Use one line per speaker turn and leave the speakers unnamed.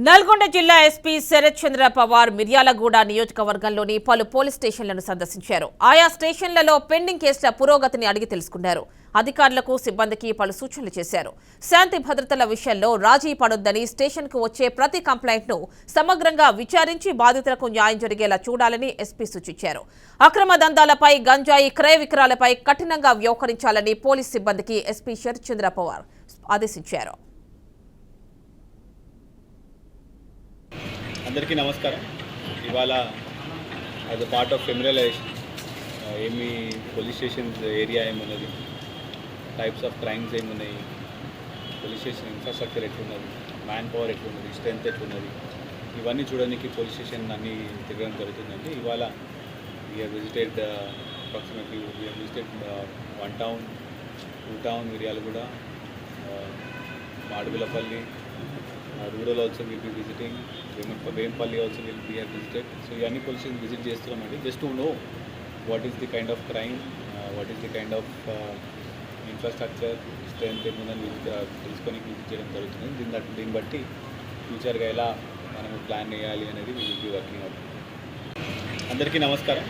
నల్గొండ జిల్లా ఎస్పీ శరత్ చంద్ర పవార్ మిర్యాలగూడ నియోజకవర్గంలోని పలు పోలీస్ స్టేషన్లను సందర్శించారు. ఆయా స్టేషన్లలో పెండింగ్ కేసుల పురోగతిని అడిగి తెలుసుకున్నారు. అధికారులకు సిబ్బందికి పలు సూచనలు చేశారు. శాంతి భద్రతల విషయంలో రాజీ పడొద్దని, స్టేషన్కు వచ్చే ప్రతి కంప్లైంట్ను సమగ్రంగా విచారించి బాధితులకు న్యాయం జరిగేలా చూడాలని ఎస్పీ సూచించారు. అక్రమ దందాలపై, గంజాయి క్రయ విక్రయాలపై కఠినంగా వ్యవహరించాలని పోలీస్ సిబ్బందికి ఎస్పీ శరత్ చంద్ర పవార్ ఆదేశించారు.
అందరికీ నమస్కారం. ఇవాళ as a part of familiarization ఏమి పోలీస్ స్టేషన్స్ ఏరియా ఏమున్నది, టైప్స్ ఆఫ్ క్రైమ్స్ ఏమున్నాయి, పోలీస్ స్టేషన్ ఇన్ఫ్రాస్ట్రక్చర్ ఎట్లున్నది, మ్యాన్ పవర్ ఎట్లున్నది, స్ట్రెంత్ ఎట్లున్నది, ఇవన్నీ చూడడానికి పోలీస్ స్టేషన్ అన్నీ తిరగడం జరుగుతుందండి. ఇవాళ we have visited approximately we have visited 1 town, 2 town, Miryalaguda, Madugulapalli, rural also will be visiting, Vempalli also will be have visited. So ఇవన్నీ పోలీస్ స్టేషన్ విజిట్ చేస్తున్నామండి, just to know what is the kind of crime, what is the kind of infrastructure, strength ఏముందని తెలుసుకొని visit చేయడం జరుగుతుంది. దీన్ని బట్టి ఫ్యూచర్గా ఎలా మనము ప్లాన్ చేయాలి అనేది విల్ బీ వర్కింగ్ అవుట్. అందరికీ నమస్కారం.